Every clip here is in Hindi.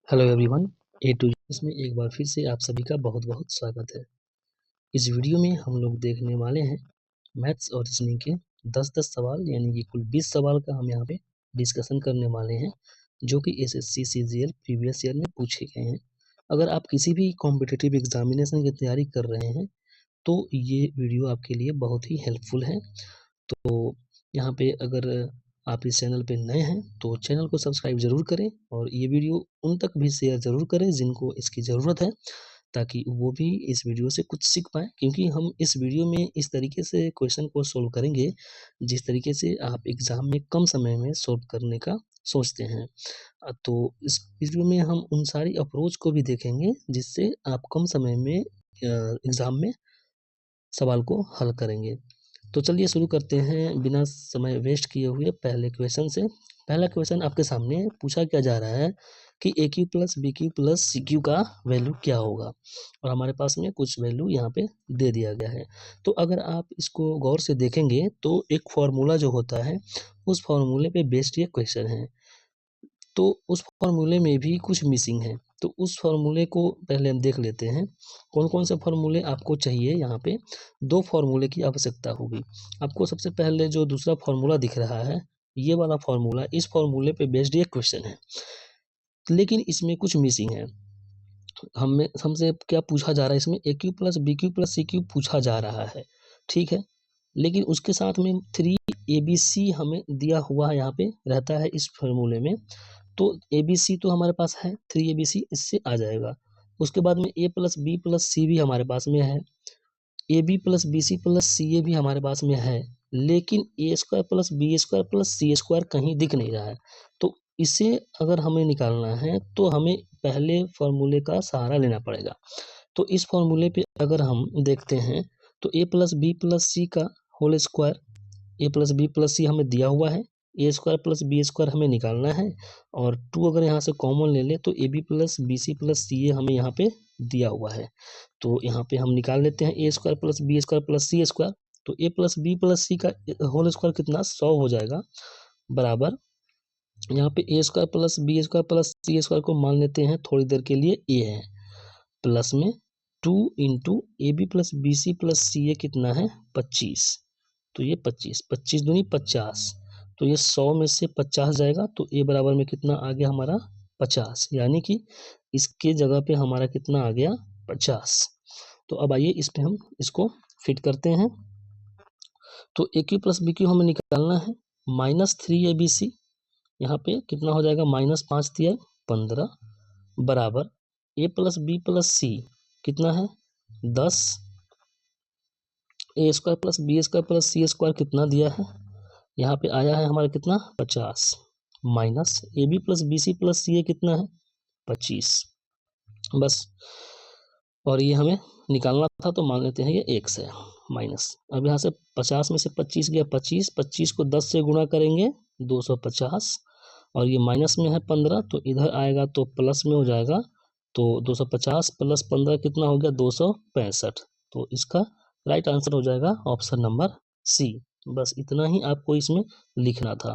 हेलो एवरीवन, ए टू इसमें एक बार फिर से आप सभी का बहुत बहुत स्वागत है। इस वीडियो में हम लोग देखने वाले हैं मैथ्स और रीजनिंग के 10-10 सवाल, यानी कि कुल 20 सवाल का हम यहाँ पे डिस्कशन करने वाले हैं, जो कि एसएससी सीजीएल प्रीवियस ईयर में पूछे गए हैं। अगर आप किसी भी कॉम्पिटिटिव एग्जामिनेशन की तैयारी कर रहे हैं तो ये वीडियो आपके लिए बहुत ही हेल्पफुल है। तो यहाँ पे अगर आप इस चैनल पे नए हैं तो चैनल को सब्सक्राइब ज़रूर करें और ये वीडियो उन तक भी शेयर ज़रूर करें जिनको इसकी ज़रूरत है, ताकि वो भी इस वीडियो से कुछ सीख पाएँ। क्योंकि हम इस वीडियो में इस तरीके से क्वेश्चन को सॉल्व करेंगे, जिस तरीके से आप एग्ज़ाम में कम समय में सॉल्व करने का सोचते हैं। तो इस वीडियो में हम उन सारी अप्रोच को भी देखेंगे जिससे आप कम समय में एग्ज़ाम में सवाल को हल करेंगे। तो चलिए शुरू करते हैं बिना समय वेस्ट किए हुए पहले क्वेश्चन से। पहला क्वेश्चन आपके सामने पूछा क्या जा रहा है कि A cube plus B cube plus C cube का वैल्यू क्या होगा, और हमारे पास में कुछ वैल्यू यहाँ पे दे दिया गया है। तो अगर आप इसको गौर से देखेंगे तो एक फॉर्मूला जो होता है, उस फॉर्मूले पे बेस्ड ये क्वेश्चन है। तो उस फॉर्मूले में भी कुछ मिसिंग है, तो उस फॉर्मूले को पहले हम देख लेते हैं। कौन-कौन से फॉर्मूले आपको चाहिए। यहाँ पे 2 फॉर्मूले की आवश्यकता होगी। आपको सबसे पहले जो दूसरा फॉर्मूला दिख रहा है, ये वाला फॉर्मूला, इस फॉर्मूले पे बेस्ड ये क्वेश्चन है। लेकिन इसमें कुछ मिसिंग है। हमें हमसे क्या पूछा जा रहा है इसमें, A cube plus B cube plus C cube पूछा जा रहा है, ठीक है? लेकिन उसके साथ में 3 एबीसी हमें दिया हुआ है, यहाँ पे रहता है इस फॉर्मूले में। तो एबीसी तो हमारे पास है, 3 एबीसी इससे आ जाएगा। उसके बाद में A plus B plus C भी हमारे पास में है, A B plus B C plus C A भी हमारे पास में है, लेकिन A square plus B square plus C square कहीं दिख नहीं रहा है। तो इसे अगर हमें निकालना है तो हमें पहले फॉर्मूले का सहारा लेना पड़ेगा। तो इस फॉर्मूले पे अगर हम देखते हैं तो A plus B plus C का होल स्क्वायर, ए प्लस बी प्लस सी हमें दिया हुआ है, ए स्क्वायर प्लस बी स्क्वायर हमें निकालना है, और 2 अगर यहाँ से कॉमन ले लें तो A B plus B C plus C A हमें यहाँ पे दिया हुआ है। तो यहाँ पे हम निकाल लेते हैं A square plus B square plus C square. तो A plus B plus C का होल स्क्वायर कितना, 100 हो जाएगा, बराबर यहाँ पे A square plus B square plus C square को मान लेते हैं थोड़ी देर के लिए ए है, प्लस में 2 into A B plus B C plus C A कितना है, 25। तो ये 25, 25 दूनी 50, तो ये 100 में से 50 जाएगा, तो ए बराबर में कितना आ गया हमारा, 50। यानी कि इसके जगह पे हमारा कितना आ गया, 50। तो अब आइए इस पे हम इसको फिट करते हैं। तो ए क्यू प्लस बी क्यू हमें निकालना है, -3abc, यहाँ पे कितना हो जाएगा, -5 दिया 15, बराबर A plus B plus C कितना है, 10, A square plus B square plus C square कितना दिया है, यहाँ पे आया है हमारा कितना, 50, minus A B plus B C plus C A कितना है, 25, बस। और ये हमें निकालना था तो मान लेते हैं ये 1 से माइनस। अब यहाँ से 50 में से 25 गया, 25, 25 को 10 से गुणा करेंगे 250, और ये माइनस में है 15, तो इधर आएगा तो प्लस में हो जाएगा। तो 250 प्लस 15 कितना हो गया, 265। तो इसका राइट आंसर हो जाएगा ऑप्शन नंबर सी। बस इतना ही आपको इसमें लिखना था,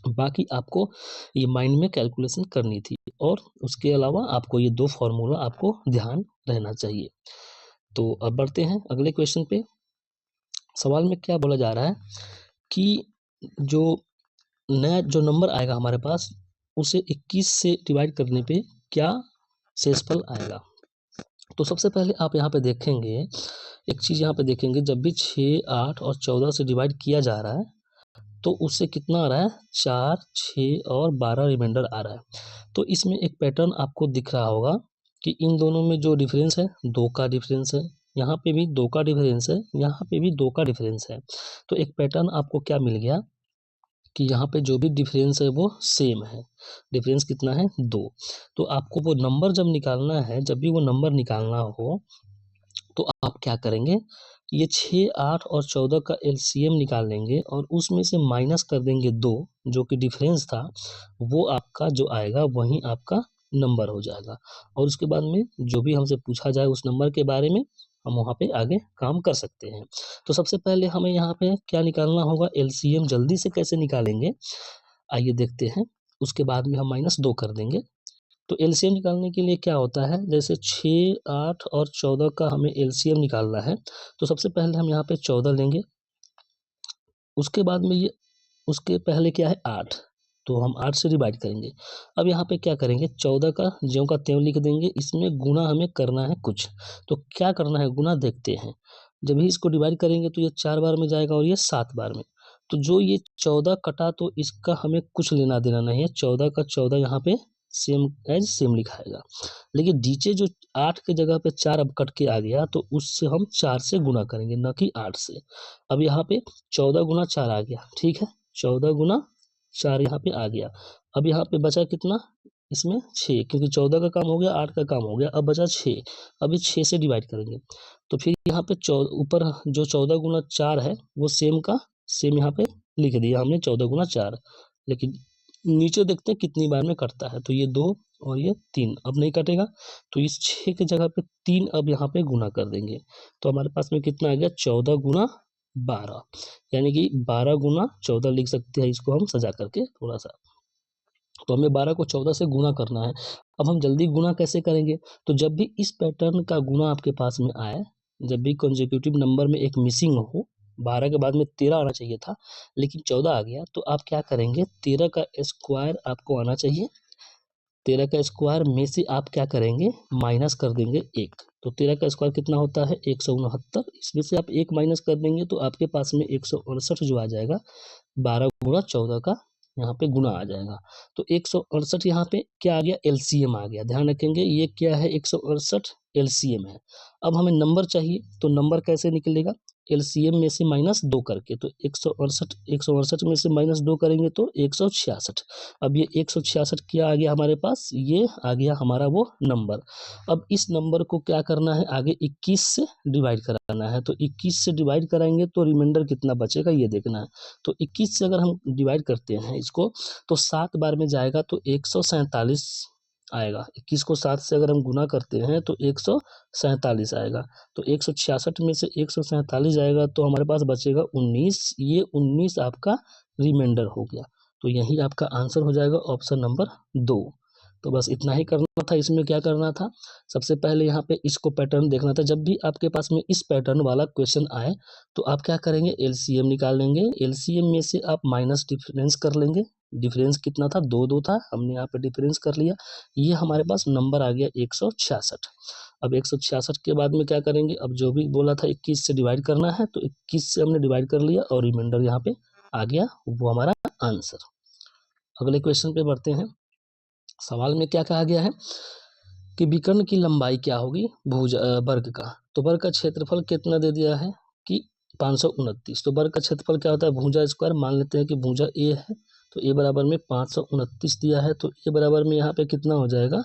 बाकी आपको ये माइंड में कैलकुलेशन करनी थी, और उसके अलावा आपको ये 2 फॉर्मूला आपको ध्यान रहना चाहिए। तो अब बढ़ते हैं अगले क्वेश्चन पे। सवाल में क्या बोला जा रहा है कि जो नया जो नंबर आएगा हमारे पास, उसे 21 से डिवाइड करने पे क्या शेषफल आएगा। तो सबसे पहले आप यहाँ पे देखेंगे, एक चीज़ यहाँ पे देखेंगे, जब भी 6, 8 और 14 से डिवाइड किया जा रहा है तो उससे कितना आ रहा है, 4, 6 और 12 रिमाइंडर आ रहा है। तो इसमें एक पैटर्न आपको दिख रहा होगा कि इन दोनों में जो डिफरेंस है, 2 का डिफरेंस है, यहाँ पे भी 2 का डिफरेंस है, यहाँ पे भी 2 का डिफरेंस है। तो एक पैटर्न आपको क्या मिल गया कि यहाँ पे जो भी डिफरेंस है वो सेम है। डिफरेंस कितना है, 2। तो आपको वो नंबर जब निकालना है, जब भी वो नंबर निकालना हो तो आप क्या करेंगे, ये 6, 8 और 14 का एलसीएम निकाल लेंगे और उसमें से माइनस कर देंगे 2, जो कि डिफरेंस था, वो आपका जो आएगा वही आपका नंबर हो जाएगा। और उसके बाद में जो भी हमसे पूछा जाए उस नंबर के बारे में, हम वहाँ पे आगे काम कर सकते हैं। तो सबसे पहले हमें यहाँ पे क्या निकालना होगा, एलसीएम। जल्दी से कैसे निकालेंगे, आइए देखते हैं। उसके बाद में हम -2 कर देंगे। तो एलसीएम निकालने के लिए क्या होता है, जैसे 6, 8 और 14 का हमें एलसीएम निकालना है। तो सबसे पहले हम यहाँ पे 14 लेंगे, उसके बाद में ये उसके पहले क्या है 8, तो हम 8 से डिवाइड करेंगे। अब यहाँ पे क्या करेंगे, 14 का ज्यों का त्यों लिख देंगे, इसमें गुना हमें करना है कुछ। तो क्या करना है गुना, देखते हैं। जब भी इसको डिवाइड करेंगे तो ये 4 बार में जाएगा और ये 7 बार में। तो जो ये 14 कटा तो इसका हमें कुछ लेना देना नहीं है, 14 का 14 यहाँ पे सेम एज सेम लिखाएगा। लेकिन नीचे जो 8 के जगह पे 4 अब कट के आ गया, तो उससे हम 4 से गुना करेंगे, न कि 8 से। अब यहाँ पे 14 गुना 4 आ गया, ठीक है, 14 गुना 4 यहाँ पे आ गया। अब यहाँ पे बचा कितना, इसमें 6, क्योंकि 14 का काम हो गया, 8 का काम हो गया, अब बचा 6। अब ये 6 से डिवाइड करेंगे, तो फिर यहाँ पे ऊपर जो 14 गुना 4 है वो सेम का सेम यहाँ पे लिख दिया हमने 14 गुना 4। लेकिन नीचे देखते हैं कितनी बार में कटता है, तो ये 2 और ये 3 अब नहीं कटेगा, तो इस 6 की जगह पे 3 अब यहाँ पे गुना कर देंगे। तो हमारे पास में कितना आ गया, 14 गुना 12, यानी कि 12 गुना 14 लिख सकते हैं इसको हम सजा करके थोड़ा सा। तो हमें 12 को 14 से गुना करना है। अब हम जल्दी गुना कैसे करेंगे, तो जब भी इस पैटर्न का गुना आपके पास में आए, जब भी कंसेक्यूटिव नंबर में एक मिसिंग हो, 12 के बाद में 13 आना चाहिए था लेकिन 14 आ गया, तो आप क्या करेंगे, 13 का स्क्वायर आपको आना चाहिए। 13 का स्क्वायर में से आप क्या करेंगे, माइनस कर देंगे 1। तो 13 का स्क्वायर कितना होता है, 169। इसमें से आप 1 माइनस कर देंगे तो आपके पास में 168 जो आ जाएगा, 12 गुना 14 का यहाँ पे गुना आ जाएगा। तो 168 यहाँ पे क्या आ गया, एलसीएम आ गया। ध्यान रखेंगे ये क्या है, 168 एलसीएम है। अब हमें नंबर चाहिए, तो नंबर कैसे निकलेगा, एलसीएम में से -2 करके। तो 168 में से -2 करेंगे तो 166। अब ये 166 क्या आ गया हमारे पास, ये आ गया हमारा वो नंबर। अब इस नंबर को क्या करना है, आगे 21 से डिवाइड कराना है। तो 21 से डिवाइड कराएंगे तो रिमाइंडर कितना बचेगा ये देखना है। तो 21 से अगर हम डिवाइड करते हैं इसको, तो 7 बार में जाएगा तो 147 आएगा। 21 को 7 से अगर हम गुना करते हैं तो 147 आएगा। तो 166 में से 147 आएगा तो हमारे पास बचेगा 19। ये 19 आपका रिमाइंडर हो गया। तो यही आपका आंसर हो जाएगा ऑप्शन नंबर 2। तो बस इतना ही करना था। इसमें क्या करना था, सबसे पहले यहाँ पे इसको पैटर्न देखना था। जब भी आपके पास में इस पैटर्न वाला क्वेश्चन आए तो आप क्या करेंगे, एलसीएम निकाल लेंगे। एलसीएम में से आप माइनस डिफरेंस कर लेंगे। डिफरेंस कितना था, 2 था, हमने यहाँ पे डिफरेंस कर लिया। ये हमारे पास नंबर आ गया 166। अब 166 के बाद में क्या करेंगे, अब जो भी बोला था 21 से डिवाइड करना है, तो 21 से हमने डिवाइड कर लिया और रिमाइंडर यहाँ पे आ गया, वो हमारा आंसर। अगले क्वेश्चन पे बढ़ते हैं। सवाल में क्या कहा गया है कि विकर्ण की लंबाई क्या होगी वर्ग का। तो वर्ग का क्षेत्रफल कितना दे दिया है कि 529। तो वर्ग का क्षेत्रफल क्या होता है, भुजा स्क्वायर। मान लेते हैं कि भुजा ए है, तो ए बराबर में 529 दिया है, तो ए बराबर में यहाँ पे कितना हो जाएगा,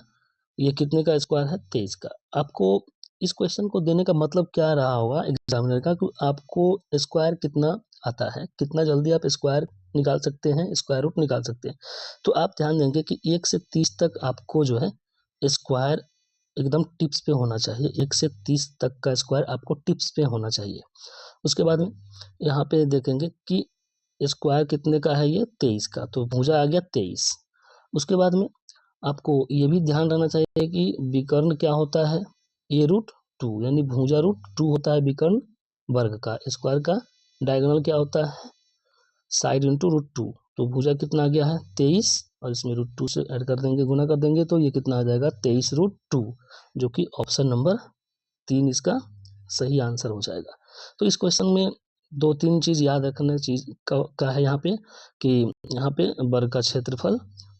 ये कितने का स्क्वायर है, 23 का। आपको इस क्वेश्चन को देने का मतलब क्या रहा होगा एग्जामिनर का, कि आपको स्क्वायर कितना आता है, कितना जल्दी आप स्क्वायर निकाल सकते हैं, स्क्वायर रूट निकाल सकते हैं। तो आप ध्यान देंगे कि 1 से 30 तक आपको जो है स्क्वायर एकदम टिप्स पे होना चाहिए। 1 से 30 तक का स्क्वायर आपको टिप्स पे होना चाहिए। उसके बाद में यहाँ पे देखेंगे कि स्क्वायर कितने का है, ये 23 का, तो भुजा आ गया 23। उसके बाद में आपको ये भी ध्यान रखना चाहिए कि विकर्ण क्या होता है, ए रूट 2, यानी भुजा रूट 2 होता है विकर्ण वर्ग का। स्क्वायर का डायगोनल क्या होता है, साइड इंटू रूट 2। तो भुजा कितना आ गया है 23, और इसमें रूट 2 से ऐड कर देंगे, गुना कर देंगे, तो ये कितना आ जाएगा 23 रूट 2, जो कि ऑप्शन नंबर 3 इसका सही आंसर हो जाएगा। तो इस क्वेश्चन में 2-3 चीज़ याद रखने चीज़ का है यहाँ पे, कि यहाँ पे वर्ग का क्षेत्रफल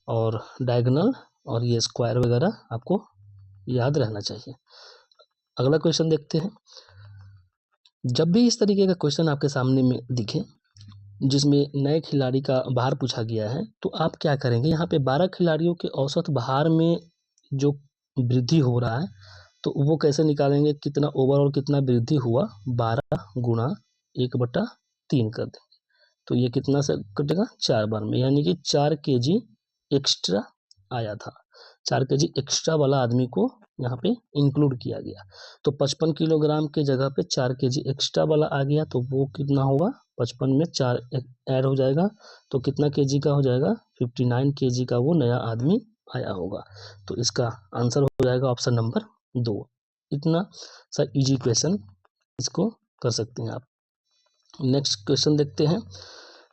और डायगोनल और ये स्क्वायर वगैरह आपको याद रहना चाहिए। अगला क्वेश्चन देखते हैं। जब भी इस तरीके का क्वेश्चन आपके सामने में दिखे जिसमें नए खिलाड़ी का भार पूछा गया है, तो आप क्या करेंगे, यहाँ पे 12 खिलाड़ियों के औसत भार में जो वृद्धि हो रहा है, तो वो कैसे निकालेंगे, कितना ओवरऑल कितना वृद्धि हुआ, 12 गुणा 1/3 कर देंगे। तो ये कितना से कटेगा, 4 बार में, यानी कि 4 kg एक्स्ट्रा आया था। 4 kg एक्स्ट्रा वाला आदमी को यहाँ पे इंक्लूड किया गया। तो 55 किलोग्राम के जगह पे 4 kg एक्स्ट्रा वाला आ गया, तो वो कितना होगा, 55 में 4 ऐड हो जाएगा, तो कितना kg का हो जाएगा, 59 kg का वो नया आदमी आया होगा। तो इसका आंसर हो जाएगा ऑप्शन नंबर 2। इतना सा इजी क्वेश्चन इसको कर सकते हैं आप। नेक्स्ट क्वेश्चन देखते हैं।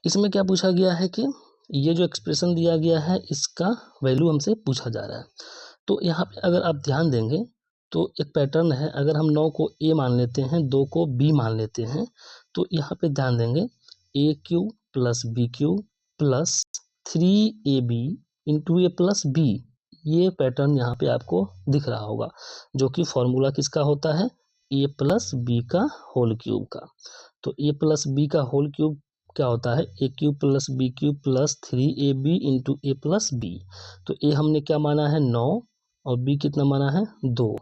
इसमें क्या पूछा गया है कि ये जो एक्सप्रेशन दिया गया है इसका वैल्यू हमसे पूछा जा रहा है। तो यहाँ पे अगर आप ध्यान देंगे तो एक पैटर्न है। अगर हम 9 को ए मान लेते हैं, 2 को बी मान लेते हैं, तो यहाँ पे ध्यान देंगे A cube plus B cube plus 3ab into A plus B, ये पैटर्न यहाँ पे आपको दिख रहा होगा, जो कि फॉर्मूला किसका होता है, ए प्लस बी का होल क्यूब का। तो ए प्लस बी का होल क्यूब क्या होता है, A cube plus B cube plus 3ab into A plus B. तो ए हमने क्या माना है 9 और बी कितना माना है 2,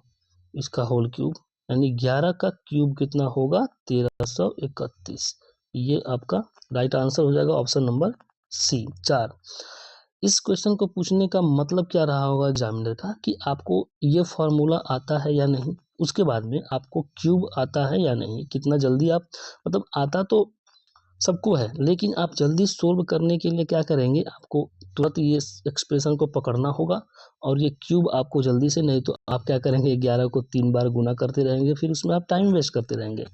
इसका होल क्यूब यानी 11 का क्यूब कितना होगा 1331। ये आपका राइट आंसर हो जाएगा ऑप्शन नंबर सी 4। इस क्वेश्चन को पूछने का मतलब क्या रहा होगा एग्जामिनर का कि आपको ये फॉर्मूला आता है या नहीं, उसके बाद में आपको क्यूब आता है या नहीं, कितना जल्दी आप, मतलब आता तो सबको है लेकिन आप जल्दी सोल्व करने के लिए क्या करेंगे, आपको तुरंत ये एक्सप्रेशन को पकड़ना होगा और ये क्यूब आपको जल्दी से, नहीं तो आप क्या करेंगे 11 को 3 बार गुना करते रहेंगे, फिर उसमें आप टाइम वेस्ट करते रहेंगे।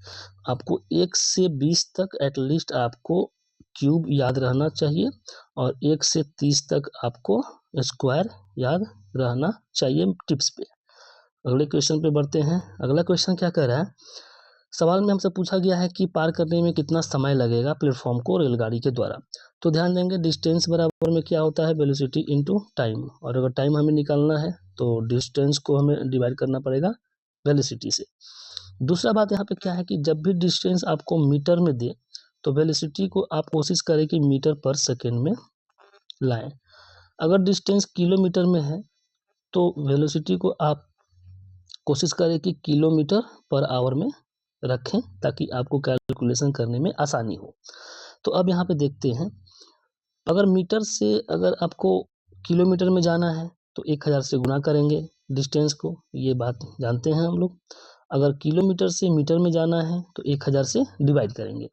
आपको 1 से 20 तक एटलीस्ट आपको क्यूब याद रहना चाहिए और 1 से 30 तक आपको स्क्वायर याद रहना चाहिए टिप्स पे। अगले क्वेश्चन पे बढ़ते हैं। अगला क्वेश्चन क्या कह रहा है, सवाल में हमसे पूछा गया है कि पार करने में कितना समय लगेगा प्लेटफॉर्म को रेलगाड़ी के द्वारा। तो ध्यान देंगे डिस्टेंस बराबर में क्या होता है, वेलोसिटी इनटू टाइम, और अगर टाइम हमें निकालना है तो डिस्टेंस को हमें डिवाइड करना पड़ेगा वेलोसिटी से। दूसरा बात यहाँ पे क्या है कि जब भी डिस्टेंस आपको मीटर में दे तो वेलोसिटी को आप कोशिश करें कि मीटर पर सेकेंड में लाएं। अगर डिस्टेंस किलोमीटर में है तो वेलोसिटी को आप कोशिश करें कि किलोमीटर पर आवर में रखें ताकि आपको कैलकुलेशन करने में आसानी हो। तो अब यहाँ पे देखते हैं, अगर मीटर से अगर आपको किलोमीटर में जाना है तो 1000 से गुना करेंगे डिस्टेंस को, ये बात जानते हैं हम लोग। अगर किलोमीटर से मीटर में जाना है तो 1000 से डिवाइड करेंगे।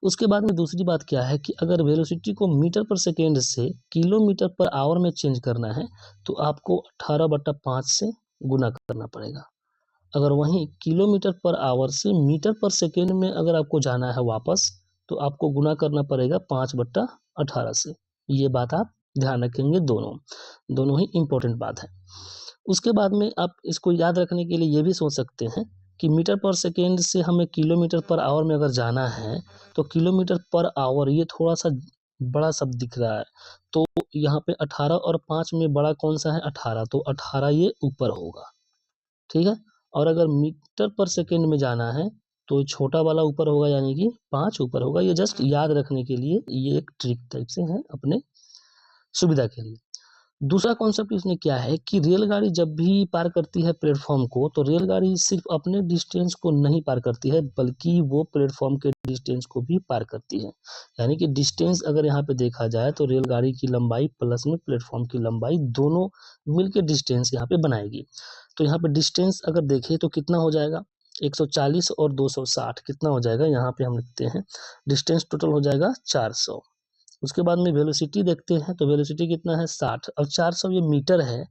उसके बाद में दूसरी बात क्या है कि अगर वेलोसिटी को मीटर पर सेकेंड से किलोमीटर पर आवर में चेंज करना है तो आपको 18/5 से गुना करना पड़ेगा। अगर वहीं किलोमीटर पर आवर से मीटर पर सेकेंड में अगर आपको जाना है वापस तो आपको गुना करना पड़ेगा 5/18 से। ये बात आप ध्यान रखेंगे, दोनों ही इम्पोर्टेंट बात है। उसके बाद में आप इसको याद रखने के लिए ये भी सोच सकते हैं कि मीटर पर सेकेंड से हमें किलोमीटर पर आवर में अगर जाना है तो किलोमीटर पर आवर ये थोड़ा सा बड़ा शब्द दिख रहा है, तो यहाँ पे 18 और 5 में बड़ा कौन सा है 18, तो 18 ये ऊपर होगा, ठीक है। और अगर मीटर पर सेकेंड में जाना है तो छोटा वाला ऊपर होगा यानी कि 5 ऊपर होगा। ये जस्ट याद रखने के लिए ये एक ट्रिक टाइप से है अपने सुविधा के लिए। दूसरा कॉन्सेप्ट इसमें क्या है कि रेलगाड़ी जब भी पार करती है प्लेटफॉर्म को तो रेलगाड़ी सिर्फ अपने डिस्टेंस को नहीं पार करती है बल्कि वो प्लेटफॉर्म के डिस्टेंस को भी पार करती है। यानी कि डिस्टेंस अगर यहाँ पे देखा जाए तो रेलगाड़ी की लंबाई प्लस में प्लेटफॉर्म की लंबाई दोनों मिलकर डिस्टेंस यहाँ पे बनाएगी। तो यहाँ पे डिस्टेंस अगर देखें तो कितना हो जाएगा 140 और 260 कितना हो जाएगा, यहाँ पे हम लिखते हैं डिस्टेंस टोटल हो जाएगा 400। उसके बाद में वेलोसिटी देखते हैं तो वेलोसिटी कितना है 60 और 400 ये मीटर है,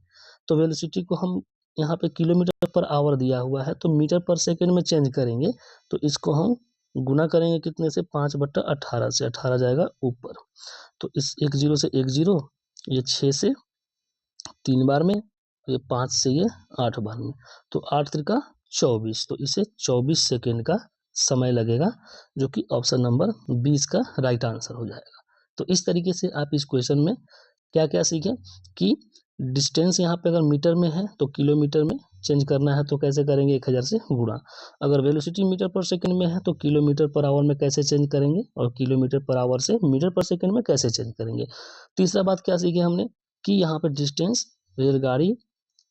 तो वेलोसिटी को हम यहाँ पे किलोमीटर पर आवर दिया हुआ है तो मीटर पर सेकेंड में चेंज करेंगे तो इसको हम गुना करेंगे कितने से 5/18 से, 18 जाएगा ऊपर। तो इस 10 से 10, ये 6 से 3 बार में, ये 5 से ये 8 बार में, तो 8 त्रिका 24, तो इसे 24 सेकेंड का समय लगेगा जो कि ऑप्शन नंबर 20 का राइट आंसर हो जाएगा। तो इस तरीके से आप इस क्वेश्चन में क्या क्या सीखें कि डिस्टेंस यहाँ पे अगर मीटर में है तो किलोमीटर में चेंज करना है तो कैसे करेंगे 1000 से गुणा। अगर वेलोसिटी मीटर पर सेकंड में है तो किलोमीटर पर आवर में कैसे चेंज करेंगे और किलोमीटर पर आवर से मीटर पर सेकंड में कैसे चेंज करेंगे। तीसरा बात क्या सीखे हमने कि यहाँ पे डिस्टेंस रेलगाड़ी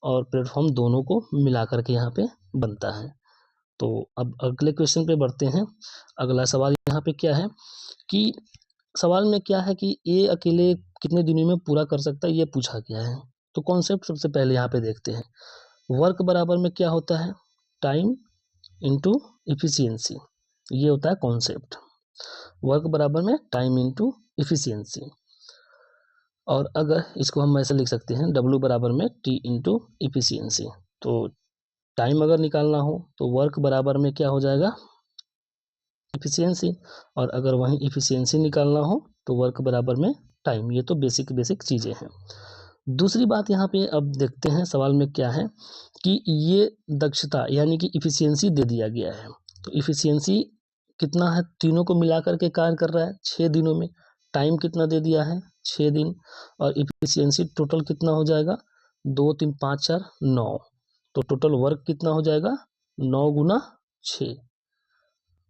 और प्लेटफॉर्म दोनों को मिला करके यहाँ पे बनता है। तो अब अगले क्वेश्चन पे बढ़ते हैं। अगला सवाल यहाँ पे क्या है कि सवाल में क्या है कि ए अकेले कितने दिनों में पूरा कर सकता है ये पूछा गया है। तो कॉन्सेप्ट सबसे पहले यहाँ पे देखते हैं। वर्क बराबर में क्या होता है, टाइम इंटू इफिशियंसी, ये होता है कॉन्सेप्ट। वर्क बराबर में टाइम इंटू इफिशियंसी। और अगर इसको हम ऐसे लिख सकते हैं W बराबर में T इंटू इफिशियंसी। तो टाइम अगर निकालना हो तो वर्क बराबर में क्या हो जाएगा, इफिशियंसी, और अगर वहीं इफिशियंसी निकालना हो तो वर्क बराबर में टाइम। ये तो बेसिक बेसिक चीज़ें हैं। दूसरी बात यहाँ पे अब देखते हैं सवाल में क्या है कि ये दक्षता यानी कि इफिशियंसी दे दिया गया है। तो इफिशियंसी कितना है, तीनों को मिला करके कार्य कर रहा है 6 दिनों में। टाइम कितना दे दिया है, 6 दिन। और इफिशियंसी टोटल कितना हो जाएगा, 2 3 5 4 9। तो टोटल वर्क कितना हो जाएगा, 9 गुना 6।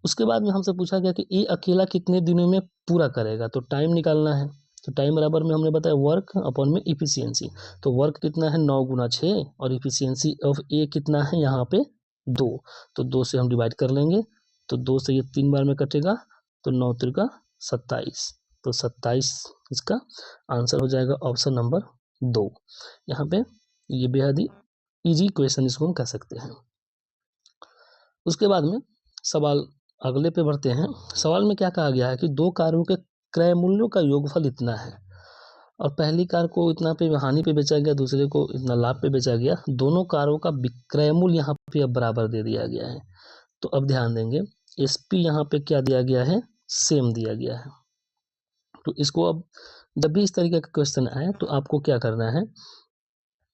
उसके बाद में हमसे पूछा गया कि ये अकेला कितने दिनों में पूरा करेगा, तो टाइम निकालना है। तो टाइम बराबर में हमने बताया वर्क अपॉन में इफिशियंसी। तो वर्क कितना है, 9 गुना 6, और इफिशियंसी ऑफ ए कितना है यहाँ पे 2। तो 2 से हम डिवाइड कर लेंगे, तो 2 से ये 3 बार में कटेगा, तो 9 त्रिका 27। तो 27 इसका आंसर हो जाएगा ऑप्शन नंबर 2। यहाँ पे ये बेहद ही ईजी क्वेश्चन इसको हम कह सकते हैं। उसके बाद में सवाल अगले पे बढ़ते हैं। सवाल में क्या कहा गया है कि दो कारों के क्रय मूल्यों का योगफल इतना है, और पहली कार को इतना पे हानि पे बेचा गया, दूसरे को इतना लाभ पे बेचा गया। दोनों कारों का विक्रय मूल्य यहाँ पे अब बराबर दे दिया गया है। तो अब ध्यान देंगे, एसपी यहाँ पे क्या दिया गया है, सेम दिया गया है। तो इसको अब जब भी इस तरीके का क्वेश्चन आए तो आपको क्या करना है,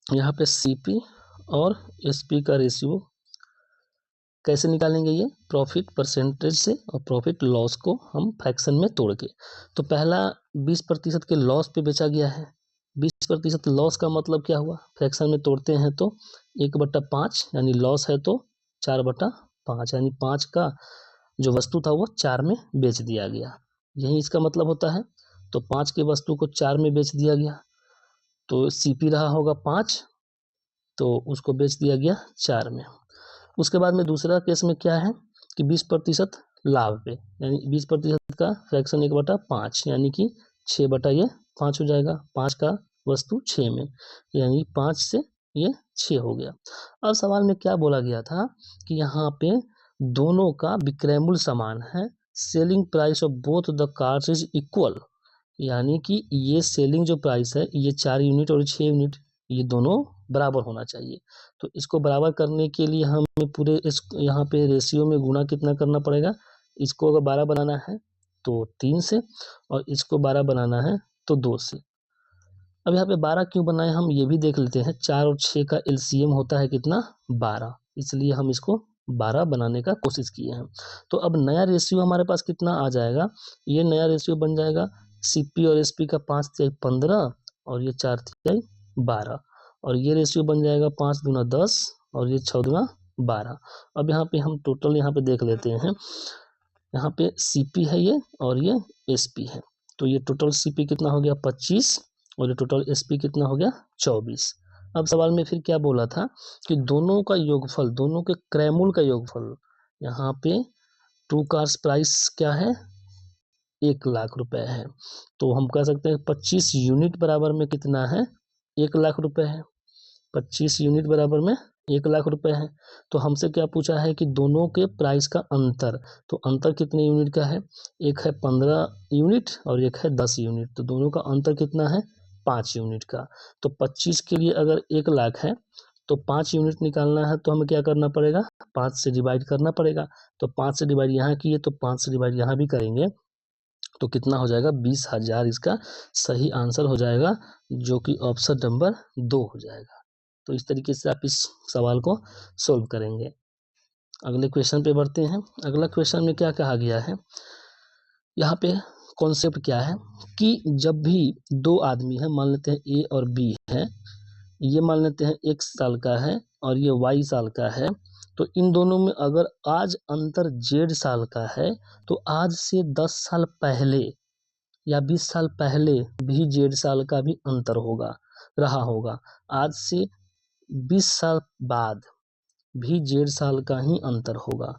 यहाँ पे सीपी और एसपी का रेशियो कैसे निकालेंगे, ये प्रॉफिट परसेंटेज से और प्रॉफिट लॉस को हम फ्रैक्शन में तोड़ के। तो पहला 20% के लॉस पे बेचा गया है। 20% लॉस का मतलब क्या हुआ, फ्रैक्शन में तोड़ते हैं तो 1/5 यानी लॉस है, तो 4/5 यानी 5 का जो वस्तु था वो 4 में बेच दिया गया। यही इसका मतलब होता है। तो 5 की वस्तु को 4 में बेच दिया गया, तो सीपी रहा होगा 5, तो उसको बेच दिया गया 4 में। उसके बाद में दूसरा केस में क्या है कि 20% लाभ पे, यानी 20% का फ्रैक्शन 1/5 यानी कि 6/5 हो जाएगा। 5 का वस्तु 6 में, यानी 5 से ये 6 हो गया। अब सवाल में क्या बोला गया था कि यहाँ पे दोनों का विक्रय मूल्य समान है, selling price of both the cars is equal, यानी कि ये सेलिंग जो प्राइस है, ये 4 यूनिट और 6 यूनिट, ये दोनों बराबर होना चाहिए। तो इसको बराबर करने के लिए हमें पूरे इस यहाँ पे रेशियो में गुना कितना करना पड़ेगा, इसको अगर 12 बनाना है तो 3 से, और इसको 12 बनाना है तो 2 से। अब यहाँ पे 12 क्यों बनाए हम ये भी देख लेते हैं। 4 और 6 का एलसीएम होता है कितना, 12, इसलिए हम इसको 12 बनाने का कोशिश किए हैं। तो अब नया रेशियो हमारे पास कितना आ जाएगा, ये नया रेशियो बन जाएगा सीपी और एसपी का 5 तिहाई 15 और ये 4 तिहाई 12, और ये रेशियो बन जाएगा 5 दूना 10 और ये 6 दूना 12। अब यहाँ पे हम टोटल यहाँ पे देख लेते हैं, यहाँ पे सीपी है ये और ये एसपी है। तो ये टोटल सीपी कितना हो गया 25, और ये टोटल एसपी कितना हो गया 24। अब सवाल में फिर क्या बोला था कि दोनों का योगफल, दोनों के क्रय मूल्य का योगफल, यहाँ पे टू कार्स प्राइस क्या है, 1,00,000 है। तो हम कह सकते हैं 25 यूनिट बराबर में कितना है, 1,00,000 है। 25 यूनिट बराबर में 1,00,000 है। तो हमसे क्या पूछा है कि दोनों के प्राइस का अंतर, तो अंतर कितने यूनिट का है, एक है 15 यूनिट और एक है 10 यूनिट, तो दोनों का अंतर कितना है, 5 यूनिट का। तो 25 के लिए अगर 1,00,000 है तो 5 यूनिट निकालना है, तो हमें क्या करना पड़ेगा, 5 से डिवाइड करना पड़ेगा। तो 5 से डिवाइड यहाँ किए तो 5 से डिवाइड यहाँ भी करेंगे, तो कितना हो जाएगा, 20,000 इसका सही आंसर हो जाएगा, जो कि ऑप्शन नंबर 2 हो जाएगा। तो इस तरीके से आप इस सवाल को सोल्व करेंगे। अगले क्वेश्चन पे बढ़ते हैं। अगला क्वेश्चन में क्या कहा गया है, यहाँ पे कॉन्सेप्ट क्या है कि जब भी दो आदमी है, मान लेते हैं ए और बी है, ये मान लेते हैं x साल का है और ये y साल का है, तो इन दोनों में अगर आज अंतर z साल का है तो आज से 10 साल पहले या 20 साल पहले भी z साल का भी अंतर होगा, रहा होगा। आज से 20 साल बाद भी 1.5 साल का ही अंतर होगा,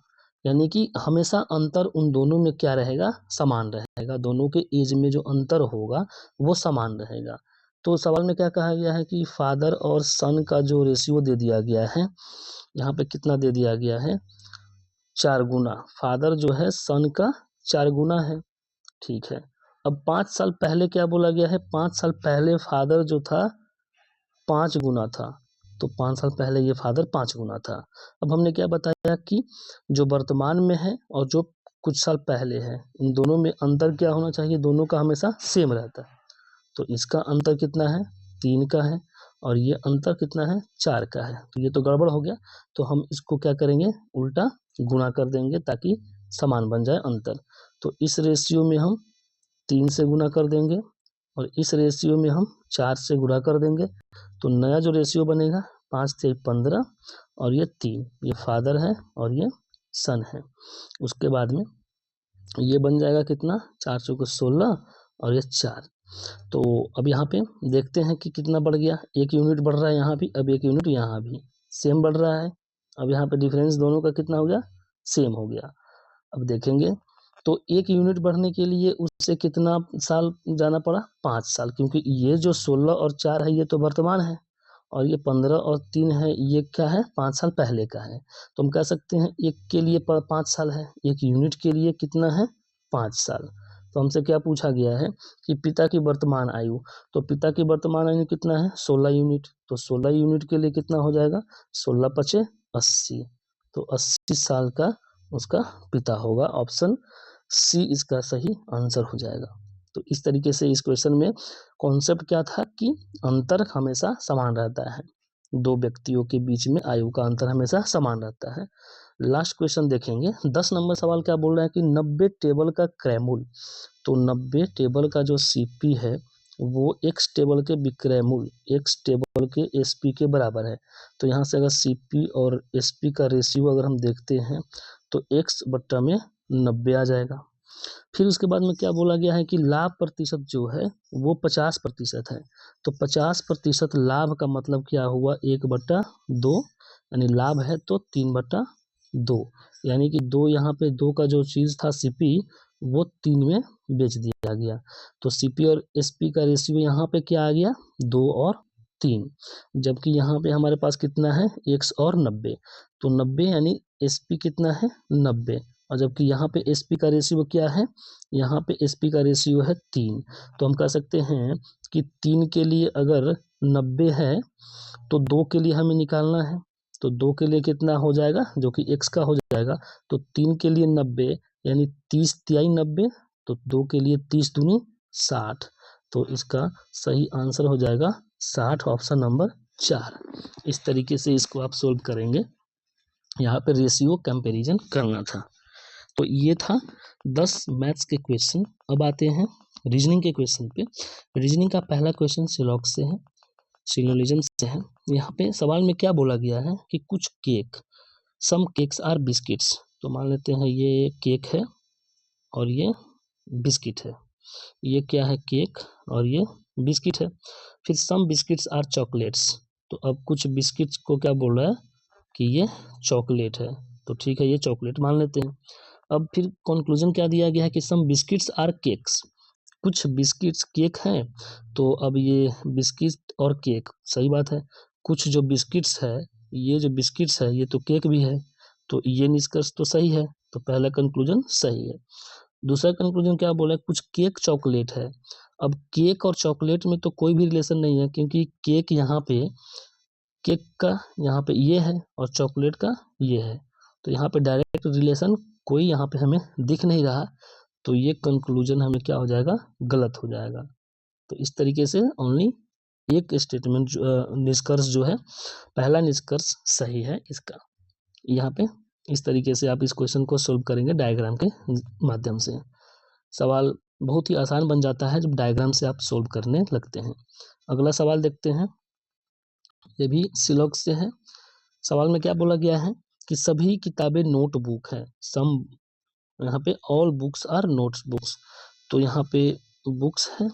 यानी कि हमेशा अंतर उन दोनों में क्या रहेगा, समान रहेगा। दोनों के एज में जो अंतर होगा वो समान रहेगा। तो सवाल में क्या कहा गया है कि फादर और सन का जो रेशियो दे दिया गया है, यहाँ पे कितना दे दिया गया है, 4 गुना। फादर जो है सन का 4 गुना है, ठीक है। अब 5 साल पहले क्या बोला गया है, 5 साल पहले फादर जो था 5 गुना था, तो 5 साल पहले ये फादर 5 गुना था। अब हमने क्या बताया कि जो वर्तमान में है और जो कुछ साल पहले है, इन दोनों में अंतर क्या होना चाहिए, दोनों का हमेशा सेम रहता है। तो इसका अंतर कितना है, 3 का है, और ये अंतर कितना है, 4 का है। तो ये तो गड़बड़ हो गया, तो हम इसको क्या करेंगे, उल्टा गुणा कर देंगे ताकि समान बन जाए अंतर। तो इस रेशियो में हम 3 से गुणा कर देंगे और इस रेशियो में हम 4 से गुणा कर देंगे। तो नया जो रेशियो बनेगा 5 से 15 और ये 3, ये फादर है और ये सन है। उसके बाद में ये बन जाएगा कितना, 4 चौके 16 और ये 4। तो अब यहाँ पे देखते हैं कि कितना बढ़ गया, 1 यूनिट बढ़ रहा है यहाँ भी, अब 1 यूनिट यहाँ भी सेम बढ़ रहा है। अब यहाँ पे डिफरेंस दोनों का कितना हो गया, सेम हो गया। अब देखेंगे तो 1 यूनिट बढ़ने के लिए उससे कितना साल जाना पड़ा, 5 साल, क्योंकि ये जो 16 और 4 है ये तो वर्तमान है और ये 15 और 3 है ये क्या है, 5 साल पहले का है। तो हम कह सकते हैं एक के लिए 5 साल है, 1 यूनिट के लिए कितना है, 5 साल। तो हमसे क्या पूछा गया है कि पिता की वर्तमान आयु, तो पिता की वर्तमान आयु कितना है, 16 यूनिट। तो 16 यूनिट के लिए कितना हो जाएगा, 16 पचे 80, तो 80 साल का उसका पिता होगा। ऑप्शन सी इसका सही आंसर हो जाएगा। तो इस तरीके से इस क्वेश्चन में कॉन्सेप्ट क्या था कि अंतर हमेशा समान रहता है, दो व्यक्तियों के बीच में आयु का अंतर हमेशा समान रहता है। लास्ट क्वेश्चन देखेंगे, 10 नंबर सवाल क्या बोल रहा है कि 90 टेबल का क्रयमूल, तो 90 टेबल का जो सीपी है वो एक्स टेबल के विक्रय मूल्य एक्स टेबल के एसपी के बराबर है। तो यहाँ से अगर सीपी और एसपी का रेशियो अगर हम देखते हैं तो एक्स बट्टा में 90 आ जाएगा। फिर उसके बाद में क्या बोला गया है कि लाभ प्रतिशत जो है वो 50% है। तो 50% लाभ का मतलब क्या हुआ, 1/2, यानी लाभ है तो 3/2, यानी कि 2 यहाँ पे 2 का जो चीज़ था सीपी वो 3 में बेच दिया गया। तो सीपी और एसपी का रेशियो यहाँ पे क्या आ गया, 2 और 3, जबकि यहाँ पे हमारे पास कितना है, एक्स और 90। तो 90 यानी एसपी कितना है, 90, और जबकि यहाँ पे एसपी का रेशियो क्या है, यहाँ पे एसपी का रेशियो है 3। तो हम कह सकते हैं कि 3 के लिए अगर 90 है तो 2 के लिए हमें निकालना है, तो 2 के लिए कितना हो जाएगा, जो कि x का हो जाएगा। तो 3 के लिए 90 यानी 30 तिहाई 90, तो 2 के लिए 30 दूनी 60। तो इसका सही आंसर हो जाएगा 60, ऑप्शन नंबर 4। इस तरीके से इसको आप सोल्व करेंगे, यहाँ पे रेशियो कंपैरिजन करना था। तो ये था 10 मैथ्स के क्वेश्चन। अब आते हैं रीजनिंग के क्वेश्चन पे। रीजनिंग का पहला क्वेश्चन सिलॉक्स से है, सिलोजिज्म से है। यहाँ पे सवाल में क्या बोला गया है कि कुछ cake, some cakes are biscuits, तो मान लेते हैं ये केक है और ये बिस्किट है, ये क्या है, केक और ये बिस्किट है। फिर सम बिस्किट्स आर चॉकलेट्स, तो अब कुछ बिस्किट्स को क्या बोल रहा है कि ये चॉकलेट है, तो ठीक है ये चॉकलेट मान लेते हैं। अब फिर कंक्लूजन क्या दिया गया है कि सम बिस्किट्स आर केक्स, कुछ बिस्किट्स केक हैं। तो अब ये बिस्किट और केक सही बात है, कुछ जो बिस्किट्स है, ये जो बिस्किट्स है ये तो केक भी है, तो ये निष्कर्ष तो सही है। तो पहला कंक्लूजन सही है। दूसरा कंक्लूजन क्या बोला है, कुछ केक चॉकलेट है। अब केक और चॉकलेट में तो कोई भी रिलेशन नहीं है, क्योंकि केक यहाँ पे, केक का यहाँ पे ये है और चॉकलेट का ये है, तो यहाँ पे डायरेक्ट रिलेशन कोई यहाँ पे हमें दिख नहीं रहा। तो ये कंक्लूजन हमें क्या हो जाएगा, गलत हो जाएगा। तो इस तरीके से ओनली एक स्टेटमेंट निष्कर्ष जो है, पहला निष्कर्ष सही है इसका। यहाँ पे इस तरीके से आप इस क्वेश्चन को सोल्व करेंगे डायग्राम के माध्यम से। सवाल बहुत ही आसान बन जाता है जब डायग्राम से आप सोल्व करने लगते हैं। अगला सवाल देखते हैं, ये भी सिलॉक से है। सवाल में क्या बोला गया है कि सभी किताबें नोटबुक है, सम, यहाँ पे all books are notes books, तो यहाँ पे बुक्स है,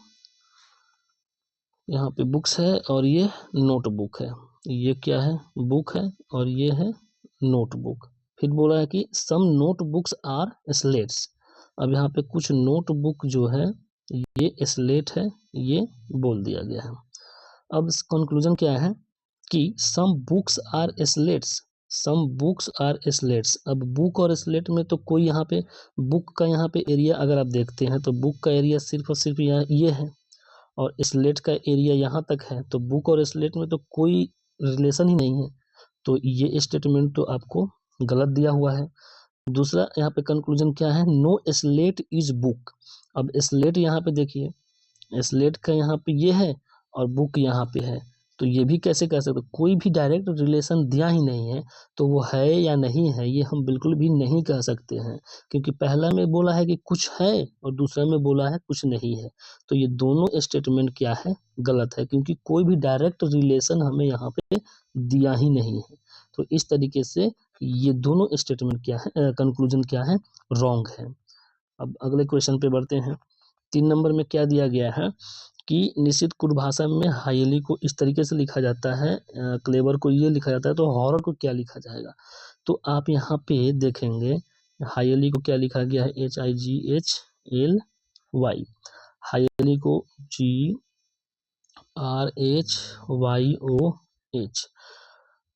यहाँ पे बुक्स है और ये नोटबुक है, ये क्या है, बुक है और ये है नोटबुक। फिर बोला है कि सम नोटबुक्स आर स्लेट्स, अब यहाँ पे कुछ नोटबुक जो है ये स्लेट है, ये बोल दिया गया है। अब कंक्लूजन क्या है कि some books are slates, some books are slates. अब बुक और स्लेट में तो कोई यहाँ पे बुक का यहाँ पे एरिया अगर आप देखते हैं तो बुक का एरिया सिर्फ और सिर्फ यहाँ ये है और स्लेट का एरिया यहाँ तक है, तो बुक और स्लेट में तो कोई रिलेशन ही नहीं है, तो ये स्टेटमेंट तो आपको गलत दिया हुआ है। दूसरा यहाँ पे कंक्लूजन क्या है, नो स्लेट इज बुक। अब स्लेट यहाँ पे देखिए, स्लेट का यहाँ पे ये है और बुक यहाँ पे है, तो ये भी कैसे कह सकते, कोई भी डायरेक्ट रिलेशन दिया ही नहीं है, तो वो है या नहीं है ये हम बिल्कुल भी नहीं कह सकते हैं, क्योंकि पहला में बोला है कि कुछ है और दूसरा में बोला है कुछ नहीं है, तो ये दोनों स्टेटमेंट क्या है, गलत है, क्योंकि कोई भी डायरेक्ट रिलेशन हमें यहाँ पे दिया ही नहीं है। तो इस तरीके से ये दोनों स्टेटमेंट क्या है, कंक्लूजन क्या है, रॉन्ग है। अब अगले क्वेश्चन पे बढ़ते हैं। 3 नंबर में क्या दिया गया है कि निश्चित कुट भाषा में हाईली को इस तरीके से लिखा जाता है, क्लेवर को ये लिखा जाता है, तो हॉरर को क्या लिखा जाएगा। तो आप यहाँ पे देखेंगे हाईली को क्या लिखा गया है, HIGHLY, हाईली को GRHYOH।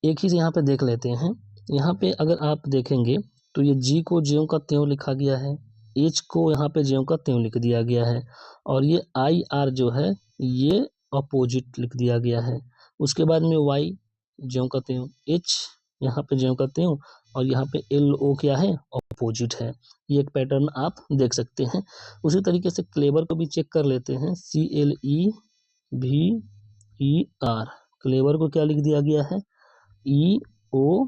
एक ही से यहाँ पे देख लेते हैं, यहाँ पे अगर आप देखेंगे तो ये जी को ज्यों का त्यों लिखा गया है, एच को यहाँ पे ज्यों का त्यों लिख दिया गया है, और ये IR जो है ये अपोजिट लिख दिया गया है। उसके बाद में वाई ज्यों का त्यों, एच यहाँ पे ज्यों का त्यों, और यहाँ पे LO क्या है, अपोजिट है। ये एक पैटर्न आप देख सकते हैं। उसी तरीके से क्लेवर को भी चेक कर लेते हैं, CLEVER, क्लेवर को क्या लिख दिया गया है, EOCRVV।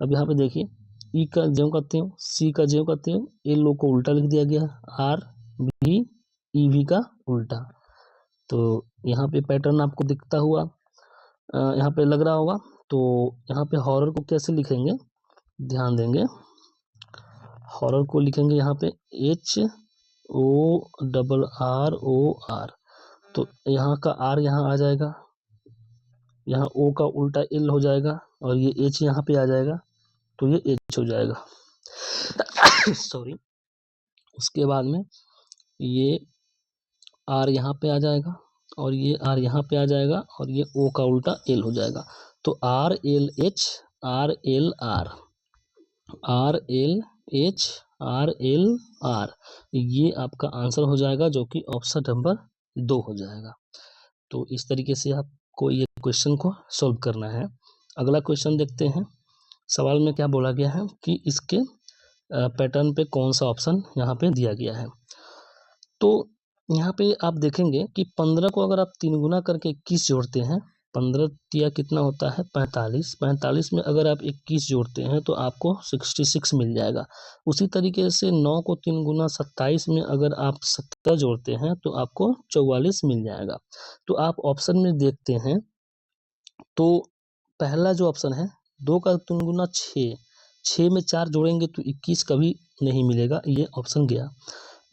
अब यहाँ पे देखिए ई का ज्यों का त्यों, सी का ज्यों का त्यों, LO को उल्टा लिख दिया गया, RVEV का उल्टा। तो यहाँ पे पैटर्न आपको दिखता हुआ यहाँ पे लग रहा होगा। तो यहाँ पे हॉरर को कैसे लिखेंगे, ध्यान देंगे, हॉरर को लिखेंगे यहाँ पे HORROR, तो यहाँ का R यहाँ आ जाएगा, यहाँ O का उल्टा L हो जाएगा, और ये H यहाँ पे आ जाएगा, तो ये H हो जाएगा। सॉरी। उसके बाद में ये R यहाँ पे आ जाएगा, और ये R यहाँ पे आ जाएगा, और ये O का उल्टा L हो जाएगा, तो RLH RLR, RLH RLR, ये आपका आंसर हो जाएगा, जो कि ऑप्शन नंबर 2 हो जाएगा। तो इस तरीके से आपको ये क्वेश्चन को सॉल्व करना है। अगला क्वेश्चन देखते हैं। सवाल में क्या बोला गया है कि इसके पैटर्न पे कौन सा ऑप्शन यहाँ पे दिया गया है। तो यहाँ पे आप देखेंगे कि 15 को अगर आप 3 गुना करके 21 जोड़ते हैं, 15 तिया कितना होता है, 45, 45 में अगर आप 21 जोड़ते हैं तो आपको 66 मिल जाएगा। उसी तरीके से 9 को 3 गुना 27 में अगर आप 70 जोड़ते हैं तो आपको 44 मिल जाएगा। तो आप ऑप्शन में देखते हैं तो पहला जो ऑप्शन है 2 का 3 गुना 6, 6 में 4 जोड़ेंगे तो 21 कभी नहीं मिलेगा, ये ऑप्शन गया।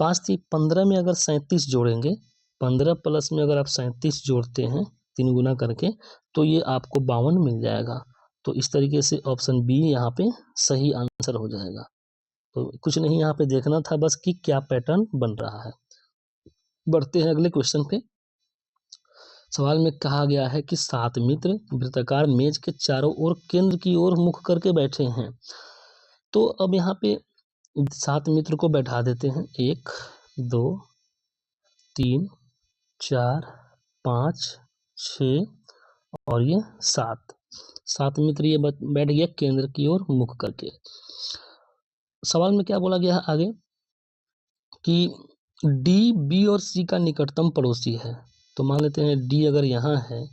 5 थी 15 में अगर 37 जोड़ेंगे, 15 प्लस में अगर आप 37 जोड़ते हैं 3 गुना करके, तो ये आपको 52 मिल जाएगा। तो इस तरीके से ऑप्शन बी यहाँ पे सही आंसर हो जाएगा। तो कुछ नहीं यहाँ पे देखना था बस कि क्या पैटर्न बन रहा है। बढ़ते हैं अगले क्वेश्चन पे। सवाल में कहा गया है कि 7 मित्र वृत्ताकार मेज के चारों ओर केंद्र की ओर मुख करके बैठे हैं। तो अब यहाँ पे 7 मित्र को बैठा देते हैं, 1 2 3 4 5 6 और ये 7 मित्र ये बैठ गया केंद्र की ओर मुख करके। सवाल में क्या बोला गया है आगे कि डी बी और सी का निकटतम पड़ोसी है। तो मान लेते हैं डी अगर यहाँ है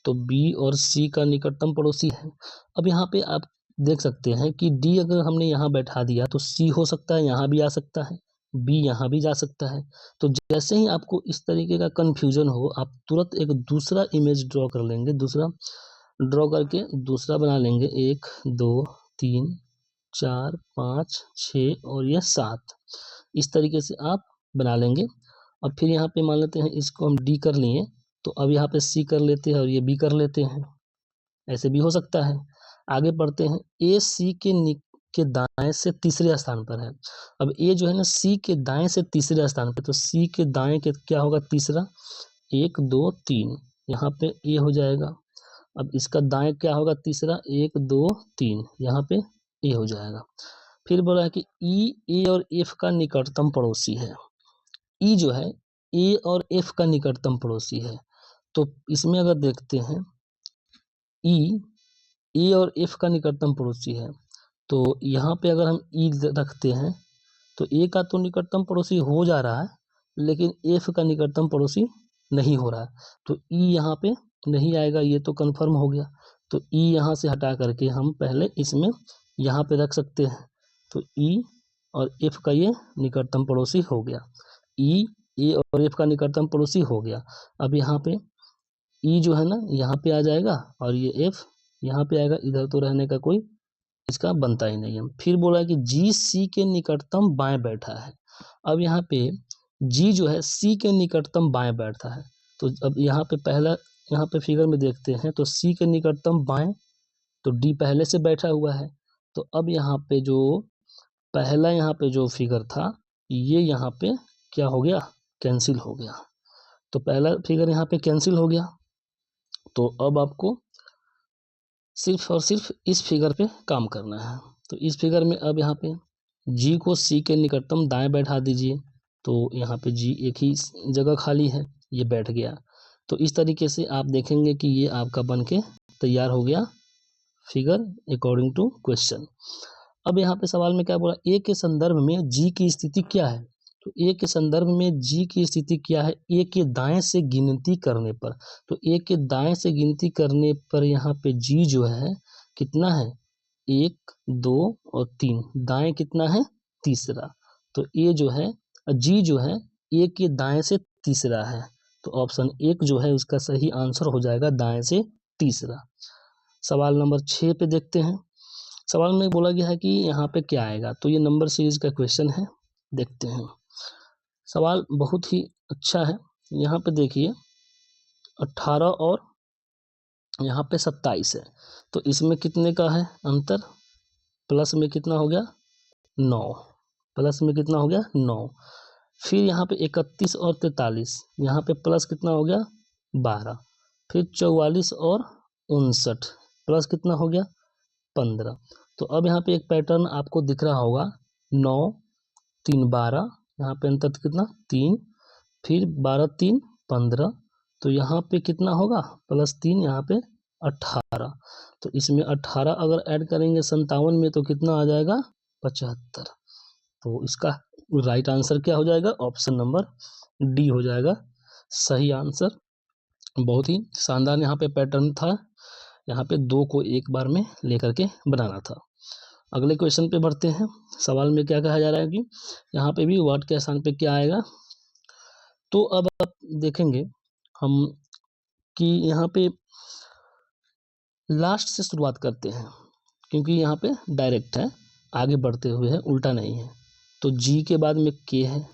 तो बी और सी का निकटतम पड़ोसी है। अब यहाँ पे आप देख सकते हैं कि डी अगर हमने यहाँ बैठा दिया तो सी हो सकता है यहाँ भी आ सकता है, बी यहाँ भी जा सकता है। तो जैसे ही आपको इस तरीके का कन्फ्यूजन हो, आप तुरंत एक दूसरा इमेज ड्रॉ कर लेंगे, दूसरा ड्रॉ करके दूसरा बना लेंगे, 1 2 3 4 5 6 और यह 7, इस तरीके से आप बना लेंगे। अब फिर यहाँ पे मान लेते हैं इसको हम डी कर लिए, तो अब यहाँ पे सी कर लेते हैं और ये बी कर लेते हैं, ऐसे भी हो सकता है। आगे बढ़ते हैं, ए सी के के दाएं से तीसरे स्थान पर है। अब ए जो है ना सी के दाएं से तीसरे स्थान पे, तो सी के दाएं के क्या होगा तीसरा, 1 2 3, यहाँ पे ए हो जाएगा। अब इसका दाएं क्या होगा तीसरा, 1 2 3, यहाँ पे ए हो जाएगा। फिर बोला है कि ई ए और एफ का निकटतम पड़ोसी है। ई जो है ए और एफ का निकटतम पड़ोसी है। तो इसमें अगर देखते हैं ई ए और एफ का निकटतम पड़ोसी है, तो यहाँ पे अगर हम ई रखते हैं तो ए का तो निकटतम पड़ोसी हो जा रहा है, लेकिन एफ का निकटतम पड़ोसी नहीं हो रहा है। तो ई यहाँ पे नहीं आएगा, ये तो कंफर्म हो गया। तो ई यहाँ से हटा करके हम पहले इसमें यहाँ पे रख सकते हैं। तो ई और एफ का ये निकटतम पड़ोसी हो गया। ई ए और एफ का निकटतम पड़ोसी हो गया। अब यहाँ पे ई जो है ना यहाँ पे आ जाएगा और ये एफ यहाँ पे आएगा, इधर तो रहने का कोई इसका बनता ही नहीं है। फिर बोला कि जी सी के निकटतम बाएं बैठा है। अब यहाँ पे जी जो है सी के निकटतम बाएं बैठा है। तो अब यहाँ पे पहला, यहाँ पे फिगर में देखते हैं तो सी के निकटतम बाएं, तो डी पहले से बैठा हुआ है। तो अब यहाँ पे जो पहला यहाँ पे जो फिगर था ये यहाँ पे क्या हो गया, कैंसिल हो गया। तो पहला फिगर यहाँ पे कैंसिल हो गया। तो अब आपको सिर्फ और सिर्फ इस फिगर पे काम करना है। तो इस फिगर में अब यहाँ पे जी को सी के निकटतम दाएं बैठा दीजिए। तो यहाँ पे जी एक ही जगह खाली है, ये बैठ गया। तो इस तरीके से आप देखेंगे कि ये आपका बन के तैयार हो गया फिगर अकॉर्डिंग टू क्वेश्चन। अब यहाँ पे सवाल में क्या बोला, ए के संदर्भ में जी की स्थिति क्या है। तो ए के संदर्भ में जी की स्थिति क्या है, ए के दाएं से गिनती करने पर। तो ए के दाएं से गिनती करने पर यहाँ पे जी जो है कितना है, 1 2 और 3, दाएं कितना है तीसरा। तो ए जो है जी जो है ए के दाएं से तीसरा है। तो ऑप्शन 1 जो है उसका सही आंसर हो जाएगा दाएं से तीसरा। सवाल नंबर 6 पे देखते हैं। सवाल में बोला गया है कि यहाँ पे क्या आएगा, तो ये नंबर सीरीज का क्वेश्चन है, देखते हैं। सवाल बहुत ही अच्छा है। यहाँ पे देखिए 18 और यहाँ पे 27 है, तो इसमें कितने का है अंतर, प्लस में कितना हो गया 9, प्लस में कितना हो गया 9। फिर यहाँ पे 31 और 43, यहाँ पे प्लस कितना हो गया 12। फिर 44 और 59, प्लस कितना हो गया 15। तो अब यहाँ पे एक पैटर्न आपको दिख रहा होगा, 9 3 12, यहाँ पे अंतर कितना 3, फिर 12 3 15, तो यहाँ पे कितना होगा +3, यहाँ पे 18। तो इसमें 18 अगर ऐड करेंगे 57 में तो कितना आ जाएगा 75। तो इसका राइट आंसर क्या हो जाएगा, ऑप्शन नंबर डी हो जाएगा सही आंसर। बहुत ही शानदार यहाँ पे पैटर्न था, यहाँ पे 2 को एक बार में लेकर के बनाना था। अगले क्वेश्चन पे बढ़ते हैं। सवाल में क्या कहा जा रहा है कि यहाँ पे भी व्हाट के स्थान पे क्या आएगा। तो अब आप देखेंगे हम कि यहाँ पे लास्ट से शुरुआत करते हैं, क्योंकि यहाँ पे डायरेक्ट है, आगे बढ़ते हुए है, उल्टा नहीं है। तो जी के बाद में के है,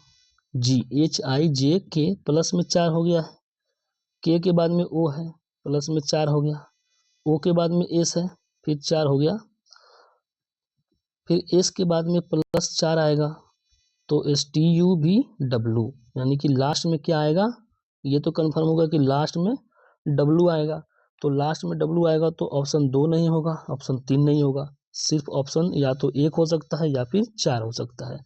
जी HIJK प्लस में 4 हो गया है। के बाद में ओ है, प्लस में 4 हो गया। ओ के बाद में एस है, फिर 4 हो गया। फिर एस के बाद में +4 आएगा, तो STUVW, यानी कि लास्ट में क्या आएगा, ये तो कंफर्म होगा कि लास्ट में W आएगा। तो लास्ट में W आएगा तो ऑप्शन 2 नहीं होगा, ऑप्शन 3 नहीं होगा, सिर्फ ऑप्शन या तो 1 हो सकता है या फिर 4 हो सकता है।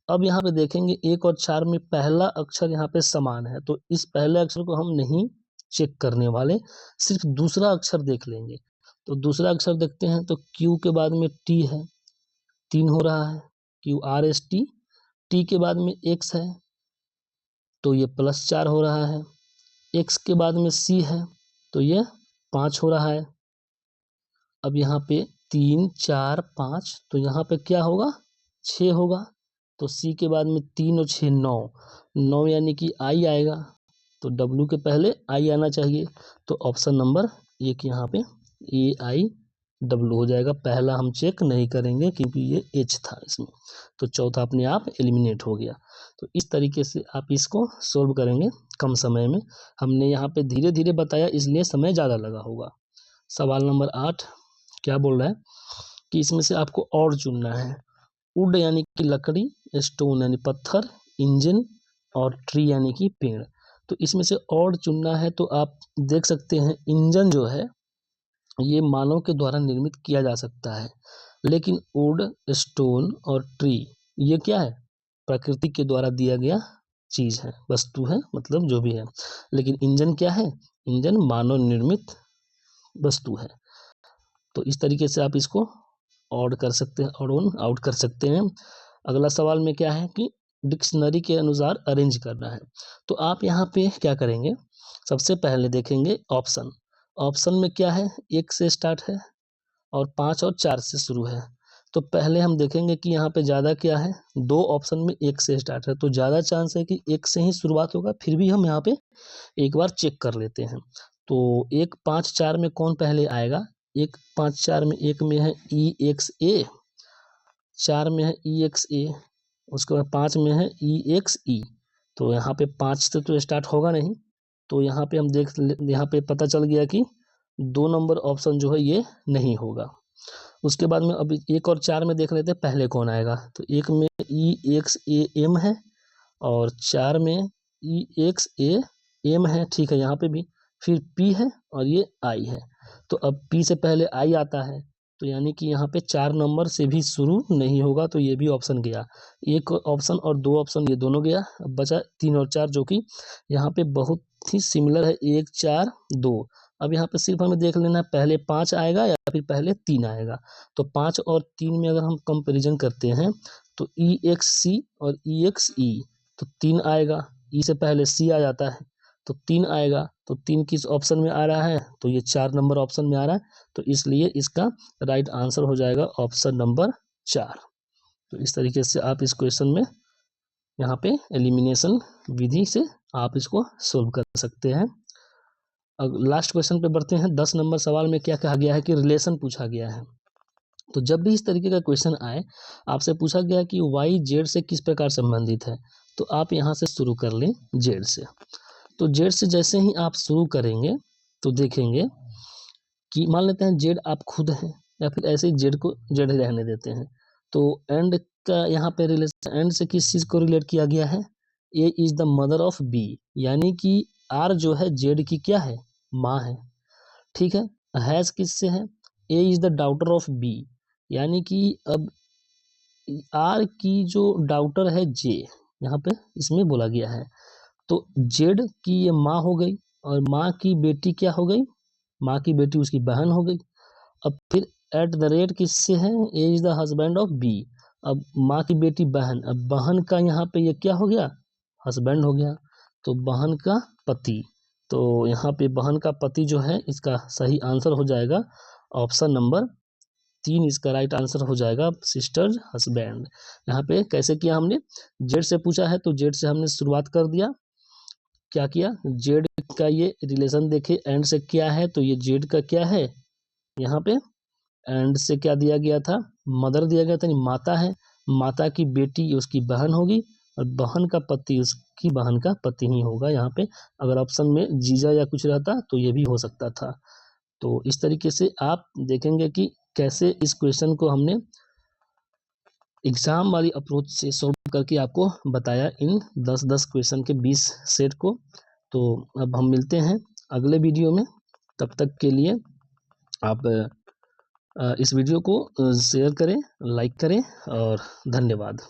अब यहाँ पे देखेंगे 1 और 4 में पहला अक्षर यहाँ पे समान है, तो इस पहले अक्षर को हम नहीं चेक करने वाले, सिर्फ दूसरा अक्षर देख लेंगे। तो दूसरा अक्षर देखते हैं, तो Q के बाद में T है, 3 हो रहा है, QRST। T के बाद में X है, तो ये +4 हो रहा है। X के बाद में C है, तो ये 5 हो रहा है। अब यहाँ पे 3 4 5, तो यहाँ पे क्या होगा 6 होगा। तो C के बाद में 3 और 6 9, 9 यानी कि I आएगा। तो W के पहले I आना चाहिए। तो ऑप्शन नंबर 1 यहाँ पे AIW हो जाएगा। पहला हम चेक नहीं करेंगे क्योंकि ये H था इसमें, तो चौथा अपने आप एलिमिनेट हो गया। तो इस तरीके से आप इसको सोल्व करेंगे कम समय में। हमने यहाँ पे धीरे धीरे बताया इसलिए समय ज़्यादा लगा होगा। सवाल नंबर 8 क्या बोल रहा है कि इसमें से आपको और चुनना है। वुड यानी कि लकड़ी, स्टोन यानी पत्थर, इंजन और ट्री यानी कि पेड़। तो इसमें से और चुनना है, तो आप देख सकते हैं इंजन जो है ये मानव के द्वारा निर्मित किया जा सकता है, लेकिन वुड, स्टोन और ट्री ये क्या है, प्रकृति के द्वारा दिया गया चीज है, वस्तु है, मतलब जो भी है। लेकिन इंजन क्या है, इंजन मानव निर्मित वस्तु है। तो इस तरीके से आप इसको ऑड कर सकते हैं, ऑड ऑन आउट कर सकते हैं। अगला सवाल में क्या है कि डिक्शनरी के अनुसार अरेंज करना है। तो आप यहाँ पे क्या करेंगे, सबसे पहले देखेंगे ऑप्शन। ऑप्शन में क्या है, 1 से स्टार्ट है और 5 और 4 से शुरू है। तो पहले हम देखेंगे कि यहाँ पे ज़्यादा क्या है, 2 ऑप्शन में 1 से स्टार्ट है, तो ज़्यादा चांस है कि 1 से ही शुरुआत होगा। फिर भी हम यहाँ पे एक बार चेक कर लेते हैं। तो 1 5 4 में कौन पहले आएगा, 1 5 4 में 1 में है EXA, 4 में है EXA, उसके बाद 5 में है EXE। तो यहाँ पे 5 से तो स्टार्ट होगा नहीं, तो यहाँ पे हम यहाँ पे पता चल गया कि 2 नंबर ऑप्शन जो है ये नहीं होगा। उसके बाद में अभी 1 और 4 में देख लेते हैं पहले कौन आएगा। तो 1 में EXAM है और 4 में EXAM है, ठीक है, यहाँ पे भी। फिर P है और ये I है। तो अब P से पहले I आता है, तो यानी कि यहाँ पे 4 नंबर से भी शुरू नहीं होगा, तो ये भी ऑप्शन गया। एक ऑप्शन और 2 ऑप्शन ये दोनों गया। अब बचा 3 और 4, जो कि यहाँ पे बहुत ही सिमिलर है, 1 4 2। अब यहाँ पे सिर्फ हमें देख लेना है पहले 5 आएगा या फिर पहले 3 आएगा। तो 5 और 3 में अगर हम कंपेरिजन करते हैं तो EXC और EXE, तो 3 आएगा। ई से पहले सी आ जाता है, तो 3 आएगा। तो 3 किस ऑप्शन में आ रहा है, तो ये 4 नंबर ऑप्शन में आ रहा है। तो इसलिए इसका राइट आंसर हो जाएगा ऑप्शन नंबर 4। तो इस तरीके से आप इस क्वेश्चन में यहाँ पे एलिमिनेशन विधि से आप इसको सोल्व कर सकते हैं। अब लास्ट क्वेश्चन पे बढ़ते हैं। 10 नंबर सवाल में क्या कहा गया है कि रिलेशन पूछा गया है। तो जब भी इस तरीके का क्वेश्चन आए, आपसे पूछा गया कि वाई जेड से किस प्रकार संबंधित है, तो आप यहाँ से शुरू कर लें जेड से। तो जेड से जैसे ही आप शुरू करेंगे तो देखेंगे कि मान लेते हैं जेड आप खुद हैं, या फिर ऐसे ही जेड को जेड रहने देते हैं। तो एंड का यहाँ पे रिलेशन, एंड से किस चीज़ को रिलेट किया गया है, A is the mother of B, यानी कि आर जो है जेड की क्या है, माँ है, ठीक है। हैज किससे है, A is the daughter of B, यानी कि अब आर की जो डॉटर है जे, यहाँ पे इसमें बोला गया है। तो जेड की ये माँ हो गई, और माँ की बेटी क्या हो गई, माँ की बेटी उसकी बहन हो गई। अब फिर एट द रेट किससे है, A is the husband of B. अब माँ की बेटी बहन, अब बहन का यहाँ पे ये क्या हो गया, हस्बैंड हो गया, तो बहन का पति। तो यहाँ पे बहन का पति जो है, इसका सही आंसर हो जाएगा ऑप्शन नंबर 3। इसका राइट आंसर हो जाएगा सिस्टर हस्बैंड। यहाँ पे कैसे किया हमने, जेड से पूछा है तो जेड से हमने शुरुआत कर दिया। क्या किया, जेड का ये रिलेशन देखे एंड से क्या है, तो ये जेड का क्या है, यहाँ पे एंड से क्या दिया गया था, मदर दिया गया था, यानी माता है। माता की बेटी उसकी बहन होगी, और बहन का पति उसकी बहन का पति ही होगा। यहाँ पे अगर ऑप्शन में जीजा या कुछ रहता तो ये भी हो सकता था। तो इस तरीके से आप देखेंगे कि कैसे इस क्वेश्चन को हमने एग्जाम वाली अप्रोच से सॉल्व करके आपको बताया, इन 10-10 क्वेश्चन के 20 सेट को। तो अब हम मिलते हैं अगले वीडियो में। तब तक के लिए आप इस वीडियो को शेयर करें, लाइक करें, और धन्यवाद।